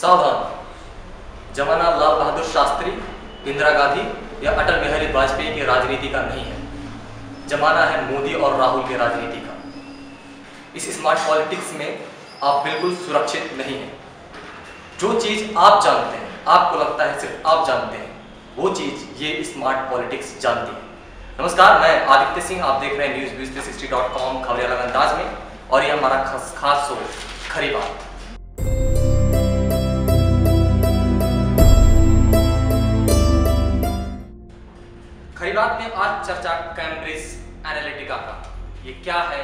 सावधान, जमाना लाल बहादुर शास्त्री, इंदिरा गांधी या अटल बिहारी वाजपेयी की राजनीति का नहीं है। जमाना है मोदी और राहुल की राजनीति का। इस स्मार्ट पॉलिटिक्स में आप बिल्कुल सुरक्षित नहीं हैं। जो चीज़ आप जानते हैं, आपको लगता है सिर्फ आप जानते हैं, वो चीज़ ये स्मार्ट पॉलिटिक्स जानती है। नमस्कार, मैं आदित्य सिंह, आप देख रहे हैं news360.com खबरें अलग अंदाज में, और ये हमारा खास शो खरी बात। खरी बात में आज चर्चा कैम्ब्रिज एनालिटिका का। ये क्या है,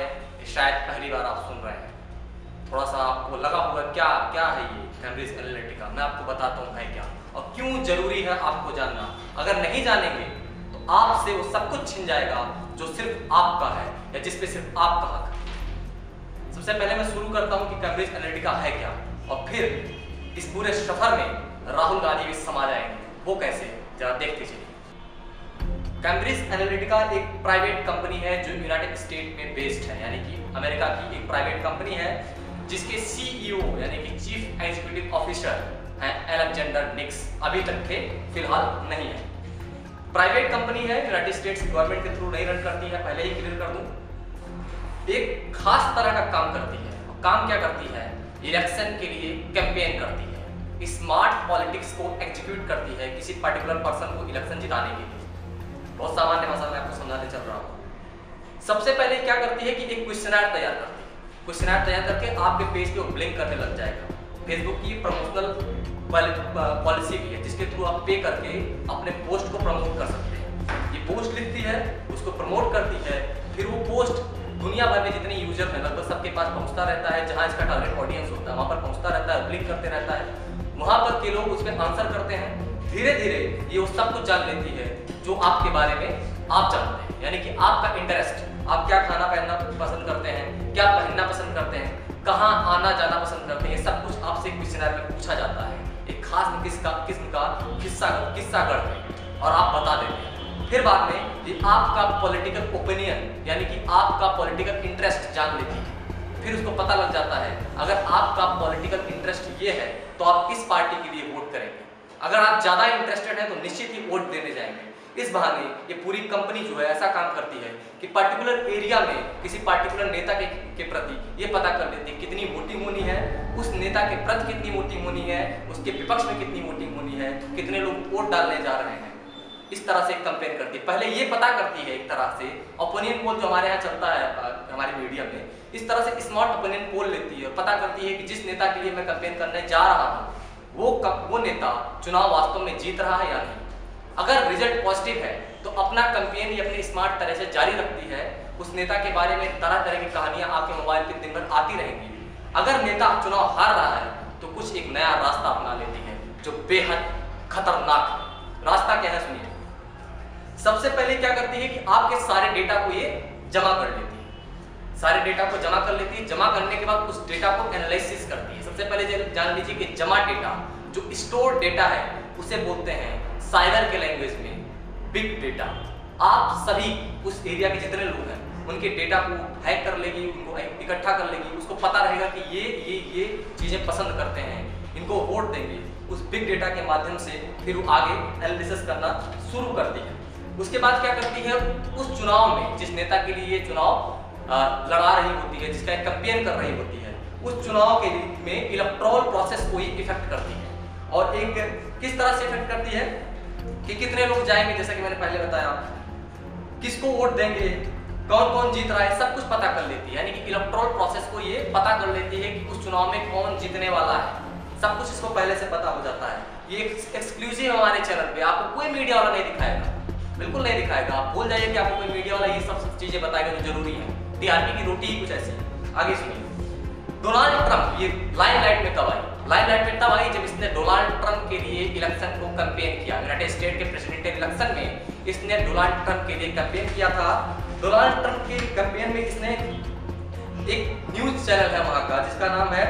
शायद पहली बार आप सुन रहे हैं। थोड़ा सा आपको लगा होगा क्या है ये कैम्ब्रिज एनालिटिका। मैं आपको बताता हूँ है क्या और क्यों जरूरी है आपको जानना। अगर नहीं जानेंगे तो आपसे वो सब कुछ छिन जाएगा जो सिर्फ आपका है या जिसपे सिर्फ आपका हक है। सबसे पहले मैं शुरू करता हूँ कि कैम्ब्रिज एनालिटिका है क्या, और फिर इस पूरे सफर में राहुल गांधी भी समा जाएंगे। वो कैसे, जरा देखते चलिए। कैम्ब्रिज एनालिटिका एक प्राइवेट कंपनी है जो यूनाइटेड स्टेट में बेस्ड है, यानी कि अमेरिका की एक प्राइवेट कंपनी है जिसके सीईओ यानी कि चीफ एग्जीक्यूटिव ऑफिसर हैं अलेक्जेंडर निक्स। अभी तक के फिलहाल नहीं है। प्राइवेट कंपनी है, यूनाइटेड स्टेट्स गवर्नमेंट के थ्रू नहीं रन करती है, पहले ही क्लियर कर दूं। एक खास तरह का काम करती है। काम क्या करती है? इलेक्शन के लिए कैंपेन करती है, स्मार्ट पॉलिटिक्स को एग्जीक्यूट करती है किसी पर्टिकुलर पर्सन को इलेक्शन जिताने के लिए। बहुत सामान्य भाषा में आपको समझाने चल रहा हूँ। सबसे पहले क्या करती है कि एक क्वेश्चनर तैयार करती है। क्वेश्चनर तैयार करके आपके पेज पे वो ब्लिंक करने लग जाएगा। फेसबुक की प्रमोशनल पॉलिसी भी है जिसके थ्रू आप पे करके अपने पोस्ट को प्रमोट कर सकते हैं। ये पोस्ट लिखती है, उसको प्रमोट करती है, फिर वो पोस्ट दुनिया भर में जितने यूजर हैं लगभग सबके पास पहुंचता रहता है। जहां इसका टारगेट ऑडियंस होता है वहां पर पहुंचता रहता है, ब्लिंक करते रहता है। वहां पर के लोग उस पर आंसर करते हैं। धीरे धीरे ये वो सब कुछ जान लेती है जो आपके बारे में आप जानते हैं, यानी कि आपका इंटरेस्ट, आप क्या खाना पहनना पसंद करते हैं, क्या पहनना पसंद करते हैं, कहाँ आना जाना पसंद करते हैं, सब कुछ आपसे क्वेश्चनर में पूछा जाता है। एक खास किस्म का किस्सा गढ़ है और आप बता देते हैं। फिर बाद में ये आपका पॉलिटिकल ओपिनियन यानी कि आपका पॉलिटिकल इंटरेस्ट जान लेती है। फिर उसको पता लग जाता है अगर आपका पॉलिटिकल इंटरेस्ट ये है तो आप इस पार्टी के लिए वोट करेंगे। अगर आप ज्यादा इंटरेस्टेड हैं तो निश्चित ही वोट देने जाएंगे। इस बहाने ये पूरी कंपनी जो है ऐसा काम करती है कि पर्टिकुलर एरिया में किसी पर्टिकुलर नेता के प्रति ये पता कर लेती है कितनी वोटिंग होनी है, उस नेता के प्रति कितनी वोटिंग होनी है, उसके विपक्ष में कितनी वोटिंग होनी है, कितने लोग वोट डालने जा रहे हैं। इस तरह से कंपेन करती है। पहले ये पता करती है एक तरह से ओपिनियन पोल जो हमारे यहाँ चलता है हमारे मीडिया में, इस तरह से स्मार्ट ओपिनियन पोल लेती है, पता करती है कि जिस नेता के लिए मैं कंपेन करने जा रहा हूँ वो नेता चुनाव वास्तव में जीत रहा है या नहीं। अगर रिजल्ट पॉजिटिव है तो अपना कैंपेन ये अपने स्मार्ट तरह से जारी रखती है। उस नेता के बारे में तरह तरह की कहानियां आपके मोबाइल पे दिन भर आती रहेंगी। अगर नेता चुनाव हार रहा है तो कुछ एक नया रास्ता अपना लेती है जो बेहद खतरनाक है। रास्ता क्या है सुनिए। सबसे पहले क्या करती है कि आपके सारे डेटा को ये जमा कर लेती है। सारे डेटा को जमा कर लेती है। जमा करने के बाद उस डेटा को एनालिसिस करती है। सबसे पहले जान लीजिए कि जमा डेटा, जो स्टोर डेटा है, उसे बोलते हैं साइबर के लैंग्वेज में बिग डेटा। आप सभी उस एरिया के जितने लोग हैं उनके डेटा को हैक कर लेगी, उनको इकट्ठा कर लेगी। उसको पता रहेगा कि ये चीजें पसंद करते हैं, इनको वोट देंगे। उस बिग डेटा के माध्यम से फिर वो आगे एनालिसिस करना शुरू करती है। उसके बाद क्या करती है, उस चुनाव में जिस नेता के लिए ये चुनाव लड़ा रही होती है, जिसका कैंपेन कर रही होती है, उस चुनाव के में इलेक्टोरल प्रोसेस को ही इफेक्ट करती है। और एक किस तरह से इफेक्ट करती है कि कितने लोग जाएंगे, जैसा कि मैंने पहले बताया, किसको वोट देंगे, कौन कौन जीत रहा है, सब कुछ पता कर लेती है। यानी कि इलेक्टोरल प्रोसेस को ये पता कर लेती है कि उस चुनाव में कौन जीतने वाला है। सब कुछ इसको पहले से पता हो जाता है। ये एक्सक्लूसिव हमारे चैनल पे आपको कोई मीडिया वाला नहीं दिखाएगा, बिल्कुल नहीं दिखाएगा। आप भूल जाइए कि आपको कोई मीडिया वाला ये सब चीजें बताएगा जो जरूरी है। टीआरपी की रोटी ही कुछ ऐसी है। आगे सुनिए। डोनाल्ड ट्रंप ये लाइमलाइट में कब आई? लाइमलाइट में तब आई जब इसने डोनाल्ड ट्रंप के लिए इलेक्शन को कैंपेन किया। यूनाइटेड स्टेट के प्रेसिडेंशियल इलेक्शन में इसने डोनाल्ड ट्रंप के लिए कैंपेन किया था। डोनाल्ड ट्रंप के कैंपेन में इसने एक न्यूज चैनल है वहां का जिसका नाम है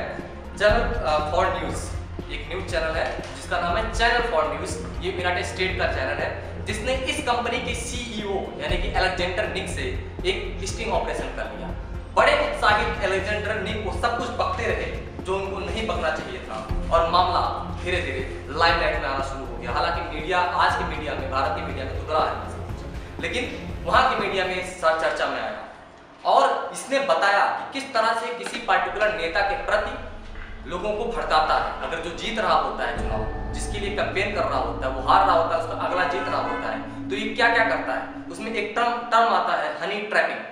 चैनल फॉर न्यूज। एक न्यूज चैनल है जिसका नाम है चैनल फॉर न्यूज। ये यूनाइटेड स्टेट का चैनल है जिसने इस कंपनी के सीईओ यानी कि अलेक्जेंडर निक्स से एक स्टिंग ऑपरेशन कर लिया। बड़े उत्साहित अलेक्जेंडर निक को सब कुछ बकते रहे जो उनको नहीं बकना चाहिए था, और मामला धीरे धीरे लाइमलाइट में आना शुरू हो गया। हालांकि मीडिया, आज के मीडिया में, भारत की मीडिया में दुबला है सब कुछ, लेकिन वहाँ की मीडिया में चर्चा में आया और इसने बताया कि किस तरह से किसी पार्टिकुलर नेता के प्रति लोगों को भड़काता है। अगर जो जीत रहा होता है चुनाव, जिसके लिए कैंपेन कर रहा होता है, वो हार रहा होता है, उसका अगला जीत रहा होता है, तो ये क्या क्या करता है, उसमें एक टर्म आता है हनी ट्रैपिंग।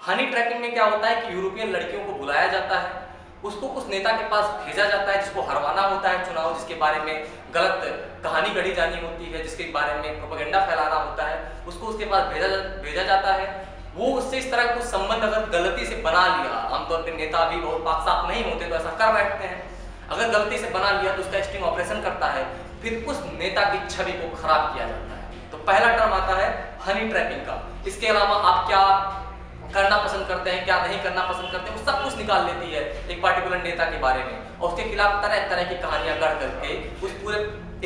हनी ट्रैपिंग में क्या होता है कि यूरोपियन लड़कियों को बुलाया जाता है, उसको उस नेता के पास भेजा जाता है जिसको हरवाना होता है चुनाव, जिसके बारे में गलत कहानी गढ़ी जानी होती है, जिसके बारे में प्रोपेगेंडा फैलाना होता है, उसको उसके पास भेजा जाता है। वो उससे इस तरह का कुछ संबंध अगर गलती से बना लिया, आमतौर पर नेता भी बहुत पाक साफ नहीं होते तो ऐसा कर बैठते हैं, अगर गलती से बना लिया तो उसका स्टिंग ऑपरेशन करता है, फिर उस नेता की छवि को खराब किया जाता है। तो पहला टर्म आता है हनी ट्रैपिंग का। इसके अलावा आप क्या करना पसंद करते हैं, क्या नहीं करना पसंद करते हैं, वो सब कुछ निकाल लेती है एक पार्टिकुलर नेता के बारे में, और उसके खिलाफ तरह तरह की कहानियां गढ़ करके उस पूरे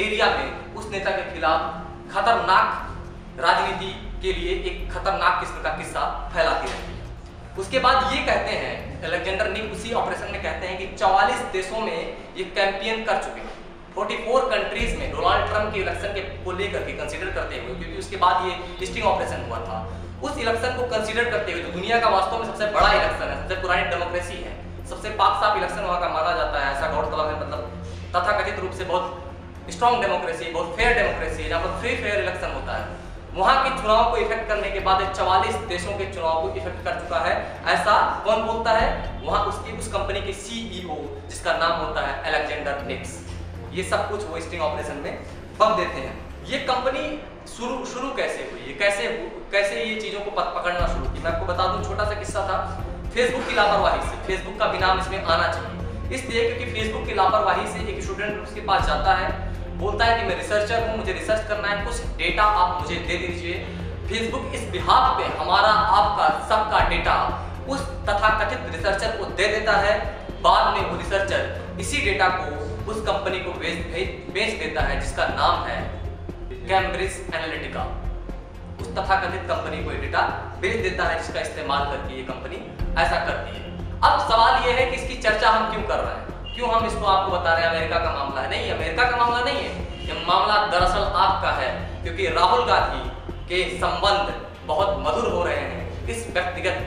एरिया में उस नेता के खिलाफ खतरनाक राजनीति के लिए एक खतरनाक किस्म का किस्सा फैलाती रहती है। उसके बाद ये कहते हैं अलेक्जेंडर निक उसी ऑपरेशन में कहते हैं कि 44 देशों में ये कैंपेन कर चुके हैं, 44 कंट्रीज में डोनाल्ड ट्रंप के इलेक्शन को लेकर के कंसीडर करते हुए, क्योंकि उसके बाद ये स्टिंग ऑपरेशन हुआ था, उस इलेक्शन को कंसीडर करते हुए, जो दुनिया का वास्तव में सबसे बड़ा इलेक्शन है, सबसे पुरानी डेमोक्रेसी है, सबसे पाक साफ इलेक्शन वहाँ का माना जाता है, ऐसा गौरतलब है, मतलब तथाकथित रूप से बहुत स्ट्रॉन्ग डेमोक्रेसी, बहुत फेयर डेमोक्रेसी, जहाँ पर फ्री फेयर इलेक्शन होता है, वहाँ के चुनाव को इफेक्ट करने के बाद 44 देशों के चुनाव को इफेक्ट कर चुका है। ऐसा कौन बोलता है? वहाँ उस कंपनी के CEO, जिसका नाम होता है अलेक्जेंडर निक्स। ये सब कुछ वो स्टिंग ऑपरेशन में बक देते हैं। ये कंपनी शुरू कैसे हुई, कैसे ये चीज़ों को पकड़ना शुरू की, मैं आपको बता दूं, छोटा सा किस्सा था फेसबुक की लापरवाही से। फेसबुक का भी नाम इसमें आना चाहिए, इसलिए क्योंकि फेसबुक की लापरवाही से एक स्टूडेंट उसके पास जाता है, बोलता है कि मैं रिसर्चर हूँ, मुझे रिसर्च करना है, कुछ डेटा आप मुझे दे दीजिए। फेसबुक इस बिहाफ पे हमारा, आपका, सबका डेटा उस तथाकथित रिसर्चर को दे देता है। बाद में वो रिसर्चर इसी डेटा को उस कंपनी को बेच देता है, जिसका नाम है कैम्ब्रिज एनालिटिका। उस तथाकथित कंपनी को डेटा बेच देता है, जिसका इस्तेमाल करके ये कंपनी ऐसा करती है। अब सवाल ये है कि इसकी चर्चा हम क्यों कर रहे हैं, क्यों हम इसको आपको बता रहे हैं अमेरिका का मामला है? नहीं, अमेरिका का मामला नहीं है, ये मामला दरअसल आपका है, क्योंकि राहुल गांधी के संबंध बहुत मधुर हो रहे हैं इस व्यक्तिगत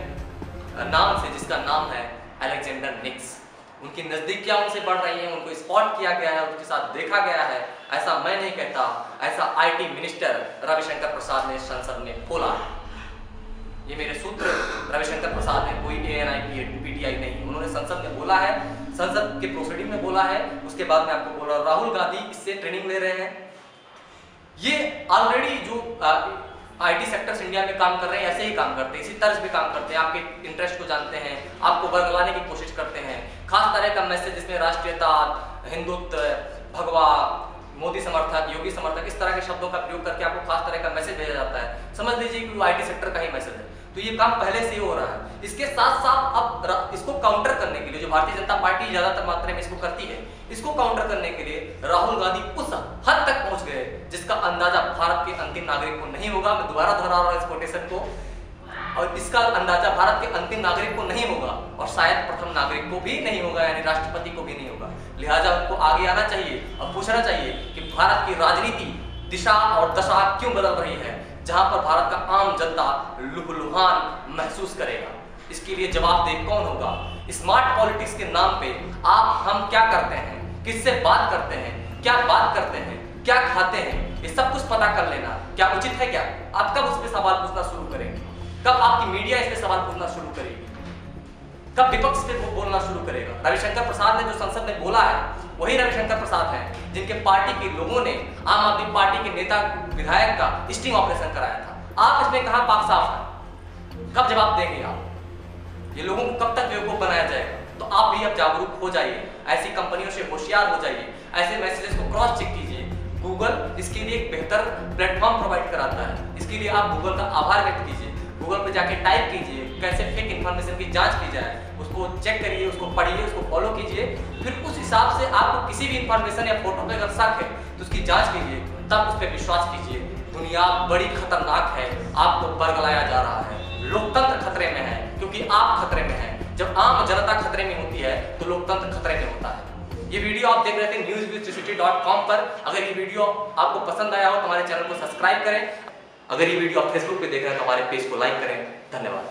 नाम से, जिसका नाम है अलेक्जेंडर निक्स। उनकी नजदीकियां उनसे बढ़ रही हैं, उनको स्पॉट किया गया है, उनके साथ देखा गया है। ऐसा मैं नहीं कहता, ऐसा IT मिनिस्टर रविशंकर प्रसाद ने संसद में बोला। ये मेरे सूत्र रविशंकर प्रसाद है, कोई ANI PTI नहीं, उन्होंने संसद में बोला है, संसद के प्रोसीडिंग में बोला है। उसके बाद मैं आपको बोल रहा हूँ, राहुल गांधी इससे ट्रेनिंग ले रहे हैं। ये ऑलरेडी जो IT सेक्टर्स इंडिया में काम कर रहे हैं, ऐसे ही काम करते हैं, इसी तर्ज पे काम करते हैं, आपके इंटरेस्ट को जानते हैं, आपको बरगलाने की कोशिश करते हैं, खास तरह का मैसेज जिसमें राष्ट्रीयता, हिंदुत्व, भगवा, मोदी समर्थक, योगी समर्थक, इस तरह के शब्दों का प्रयोग करके आपको खास तरह का मैसेज भेजा जाता है। समझ लीजिए कि वो IT सेक्टर का ही मैसेज है। तो ये काम पहले से ही हो रहा है। इसके साथ साथ अब इसको काउंटर करने के लिए, जो भारतीय जनता पार्टी ज्यादातर मात्रा में इसको करती है, इसको काउंटर करने के लिए राहुल गांधी उस हद तक पहुंच गए जिसका अंदाजा भारत के अंतिम नागरिक को नहीं होगा। मैं दोबारा दोहरा रहा हूं इस कोटेशन को, और इसका अंदाजा भारत के अंतिम नागरिक को नहीं होगा, और शायद प्रथम नागरिक को भी नहीं होगा, यानी राष्ट्रपति को भी नहीं होगा। लिहाजा उनको आगे आना चाहिए और पूछना चाहिए कि भारत की राजनीति दिशा और दशा क्यों बदल रही है, जहां पर भारत का आम जनता लुभान महसूस करेगा। इसके लिए जवाबदेह कौन होगा? स्मार्ट पॉलिटिक्स के नाम पे हम क्या करते हैं, किससे बात करते हैं, क्या बात करते हैं, क्या खाते हैं, ये सब कुछ पता कर लेना क्या उचित है? क्या आप कब उस पर सवाल पूछना शुरू करेंगे? कब आपकी मीडिया इस पे सवाल पूछना शुरू करेगी? कब विपक्ष पे वो बोलना शुरू करेगा? रविशंकर प्रसाद ने जो संसद में बोला है, वही रविशंकर प्रसाद हैं जिनके पार्टी के लोगों ने आम आदमी पार्टी के नेता विधायक का स्टिंग ऑपरेशन कराया था। आप इसमें कहां पाक साफ है? कब जवाब देंगे आप? ये लोगों को कब तक बेवकूफ बनाया जाएगा? तो आप भी अब जागरूक हो जाइए, ऐसी कंपनियों से होशियार हो जाइए, ऐसे मैसेजेस को क्रॉस चेक कीजिए। गूगल इसके लिए एक बेहतर प्लेटफॉर्म प्रोवाइड कराता है, इसके लिए आप गूगल का आभार व्यक्त कीजिए। गूगल पे जाके टाइप कीजिए कैसे फेक इन्फॉर्मेशन की जांच की जाए, उसको चेक करिए, उसको पढ़िए, उसको फॉलो कीजिए, फिर उस हिसाब से आपको किसी भी इंफॉर्मेशन या फोटो पे अगर शक है तो उसकी जांच कीजिए, तब उस पर विश्वास कीजिए। दुनिया बड़ी खतरनाक है, आपको बरगलाया जा रहा है, लोकतंत्र खतरे में है, क्योंकि आप खतरे में हैं। जब आम जनता खतरे में होती है तो लोकतंत्र खतरे में होता है। ये वीडियो आप देख रहे थे newsview360.com पर। अगर ये वीडियो आपको पसंद आया हो तो हमारे चैनल को सब्सक्राइब करें। अगर ये वीडियो आप फेसबुक पे देख रहे हैं तो हमारे पेज को लाइक करें। धन्यवाद।